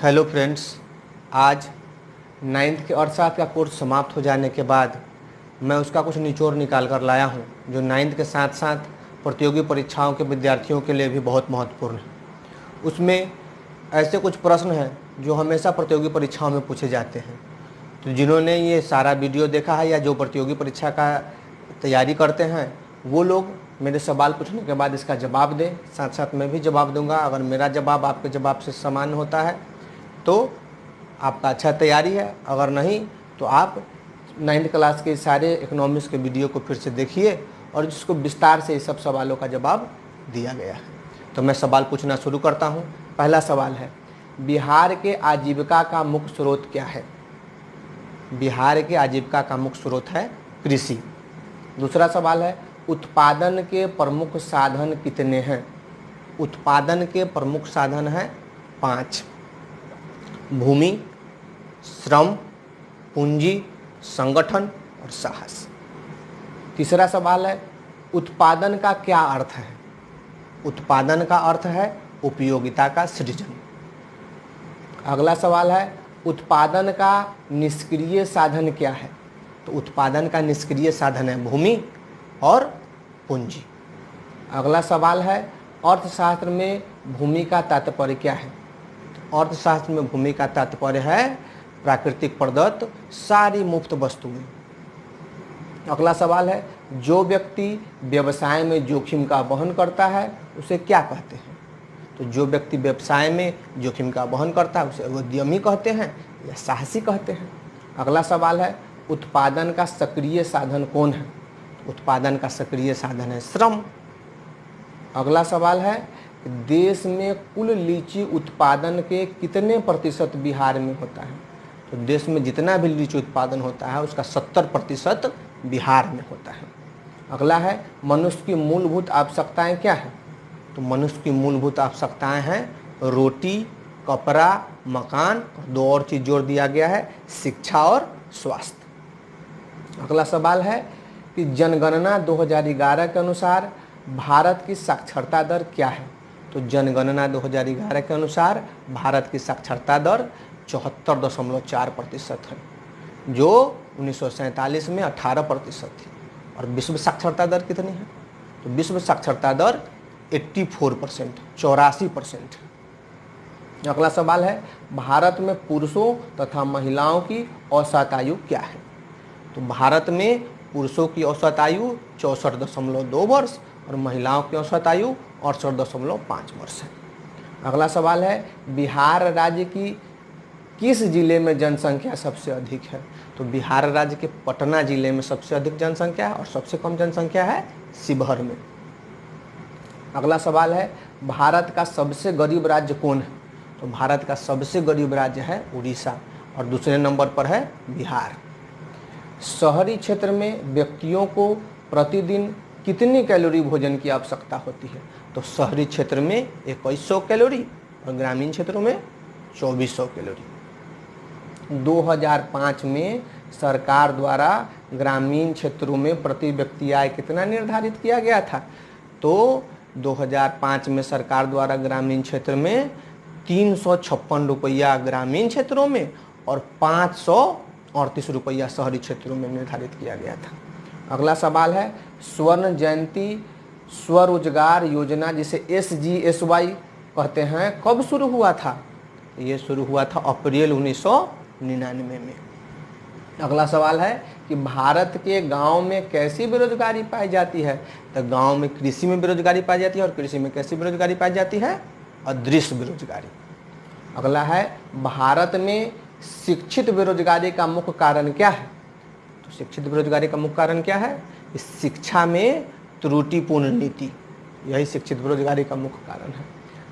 Hello friends, आज 9th के अर्थशास्त्र का कोर्स समाप्त हो जाने के बाद मैं उसका कुछ निचोड़ निकाल कर लाया हूँ जो 9th के साथ साथ प्रतियोगी परीक्षाओं के विद्यार्थियों के लिए भी बहुत महत्वपूर्ण है। उसमें ऐसे कुछ प्रश्न हैं जो हमेशा प्रतियोगी परीक्षाओं में पूछे जाते हैं। तो जिन्होंने ये सारा वीडियो देखा है या जो प्रतियोगी परीक्षा का तैयारी करते हैं वो लोग मेरे सवाल पूछने के बाद इसका जवाब दें, साथ साथ मैं भी जवाब दूंगा। अगर मेरा जवाब आपके जवाब से समान होता है तो आपका अच्छा तैयारी है, अगर नहीं तो आप 9th क्लास के सारे इकोनॉमिक्स के वीडियो को फिर से देखिए और जिसको विस्तार से इस सब सवालों का जवाब दिया गया है। तो मैं सवाल पूछना शुरू करता हूँ। पहला सवाल है, बिहार के आजीविका का मुख्य स्रोत क्या है? बिहार के आजीविका का मुख्य स्रोत है कृषि। दूसरा सवाल है, उत्पादन के प्रमुख साधन कितने हैं? उत्पादन के प्रमुख साधन हैं 5: भूमि, श्रम, पूंजी, संगठन और साहस। तीसरा सवाल है, उत्पादन का क्या अर्थ है? उत्पादन का अर्थ है उपयोगिता का सृजन। अगला सवाल है, उत्पादन का निष्क्रिय साधन क्या है? तो उत्पादन का निष्क्रिय साधन है भूमि और पूंजी। अगला सवाल है, अर्थशास्त्र में भूमि का तात्पर्य क्या है? अर्थशास्त्र में भूमि का तात्पर्य है प्राकृतिक प्रदत्त सारी मुफ्त वस्तुएं। अगला सवाल है, जो व्यक्ति व्यवसाय में जोखिम का वहन करता है उसे क्या कहते हैं? तो जो व्यक्ति व्यवसाय में जोखिम का वहन करता है उसे उद्यमी कहते हैं या साहसी कहते हैं। अगला सवाल है, उत्पादन का सक्रिय साधन कौन है? उत्पादन का सक्रिय साधन है श्रम। अगला सवाल है, देश में कुल लीची उत्पादन के कितने प्रतिशत बिहार में होता है? तो देश में जितना भी लीची उत्पादन होता है उसका 70% बिहार में होता है। अगला है, मनुष्य की मूलभूत आवश्यकताएं क्या है? तो मनुष्य की मूलभूत आवश्यकताएं हैं रोटी, कपड़ा, मकान और 2 और चीज़ जोड़ दिया गया है, शिक्षा और स्वास्थ्य। अगला सवाल है कि जनगणना 2011 के अनुसार भारत की साक्षरता दर क्या है? तो जनगणना 2011 के अनुसार भारत की साक्षरता दर 74.4% है, जो 1947 में 18% थी। और विश्व साक्षरता दर कितनी है? तो विश्व साक्षरता दर 84%, 84% है। अगला सवाल है, भारत में पुरुषों तथा महिलाओं की औसत आयु क्या है? तो भारत में पुरुषों की औसत आयु 64.2 वर्ष और महिलाओं की औसत आयु 68.5 वर्ष है। अगला सवाल है, बिहार राज्य की किस जिले में जनसंख्या सबसे अधिक है? तो बिहार राज्य के पटना जिले में सबसे अधिक जनसंख्या है और सबसे कम जनसंख्या है शिवहर में। अगला सवाल है, भारत का सबसे गरीब राज्य कौन है? तो भारत का सबसे गरीब राज्य है उड़ीसा और दूसरे नंबर पर है बिहार। शहरी क्षेत्र में व्यक्तियों को प्रतिदिन कितनी कैलोरी भोजन की आवश्यकता होती है? तो शहरी क्षेत्र में 2100 कैलोरी और ग्रामीण क्षेत्रों में 2400 कैलोरी। 2005 में सरकार द्वारा ग्रामीण क्षेत्रों में प्रति व्यक्ति आय कितना निर्धारित किया गया था? तो 2005 में सरकार द्वारा ग्रामीण क्षेत्र में 356 रुपया ग्रामीण क्षेत्रों में और 538 रुपया शहरी क्षेत्रों में निर्धारित किया गया था। अगला सवाल है, स्वर्ण जयंती स्वरोजगार योजना जिसे SGSY कहते हैं कब शुरू हुआ था? ये शुरू हुआ था अप्रैल 1999 में। अगला सवाल है कि भारत के गांव में कैसी बेरोजगारी पाई जाती है? तो गांव में कृषि में बेरोजगारी पाई जाती है और कृषि में कैसी बेरोजगारी पाई जाती है? अदृश्य बेरोजगारी। अगला है, भारत में शिक्षित बेरोजगारी का मुख्य कारण क्या है? तो शिक्षित बेरोजगारी का मुख्य कारण क्या है? इस शिक्षा में त्रुटिपूर्ण नीति, यही शिक्षित बेरोजगारी का मुख्य कारण है।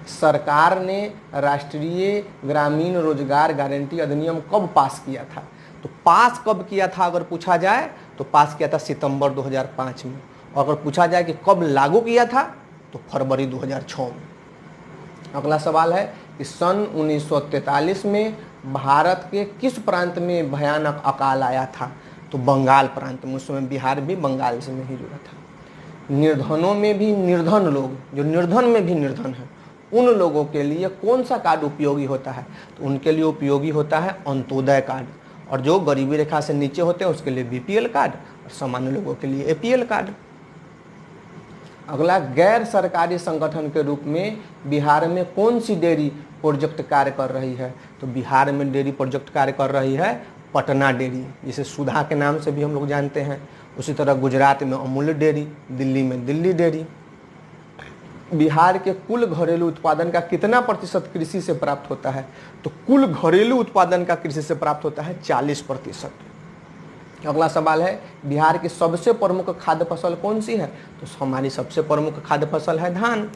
सरकार ने राष्ट्रीय ग्रामीण रोजगार गारंटी अधिनियम कब पास किया था? तो पास कब किया था अगर पूछा जाए तो पास किया था सितंबर 2005 में, और अगर पूछा जाए कि कब लागू किया था तो फरवरी 2006 में। अगला सवाल है कि सन 1943 में भारत के किस प्रांत में भयानक अकाल आया था? तो बंगाल प्रांत में। उस समय बिहार भी बंगाल से नहीं जुड़ा था। निर्धनों में भी निर्धन लोग, जो निर्धन में भी निर्धन है, उन लोगों के लिए कौन सा कार्ड उपयोगी होता है? तो उनके लिए उपयोगी होता है अंत्योदय कार्ड, और जो गरीबी रेखा से नीचे होते हैं उसके लिए बीपीएल कार्ड, और सामान्य लोगों के लिए एपीएल कार्ड। अगला, गैर सरकारी संगठन के रूप में बिहार में कौन सी डेयरी प्रोजेक्ट कार्य कर रही है? तो बिहार में डेयरी प्रोजेक्ट कार्य कर रही है पटना डेयरी, जिसे सुधा के नाम से भी हम लोग जानते हैं। उसी तरह गुजरात में अमूल डेयरी, दिल्ली में दिल्ली डेयरी। बिहार के कुल घरेलू उत्पादन का कितना प्रतिशत कृषि से प्राप्त होता है? तो कुल घरेलू उत्पादन का कृषि से प्राप्त होता है 40%। अगला सवाल है, बिहार की सबसे प्रमुख खाद्य फसल कौन सी है? तो हमारी सबसे प्रमुख खाद्य फसल है धान।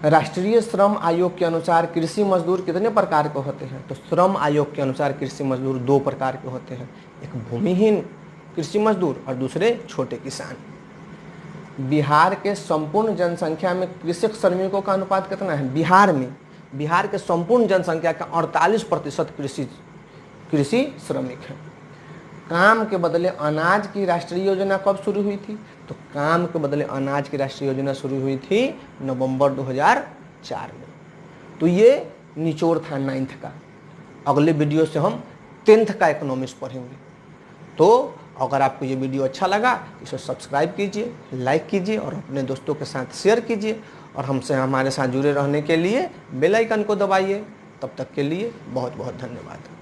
राष्ट्रीय श्रम आयोग के अनुसार कृषि मजदूर कितने प्रकार के होते हैं? तो श्रम आयोग के अनुसार कृषि मजदूर 2 प्रकार के होते हैं, एक भूमिहीन कृषि मजदूर और दूसरे छोटे किसान। बिहार के संपूर्ण जनसंख्या में कृषक श्रमिकों का अनुपात कितना है? बिहार के संपूर्ण जनसंख्या का 48% कृषि श्रमिक है। काम के बदले अनाज की राष्ट्रीय योजना कब शुरू हुई थी? तो काम के बदले अनाज की राष्ट्रीय योजना शुरू हुई थी नवंबर 2004 में। तो ये निचोड़ था 9th का। अगले वीडियो से हम 10th का इकोनॉमिक्स पढ़ेंगे। तो अगर आपको ये वीडियो अच्छा लगा इसे सब्सक्राइब कीजिए, लाइक कीजिए और अपने दोस्तों के साथ शेयर कीजिए, और हमारे साथ जुड़े रहने के लिए बेल आइकन को दबाइए। तब तक के लिए बहुत बहुत धन्यवाद।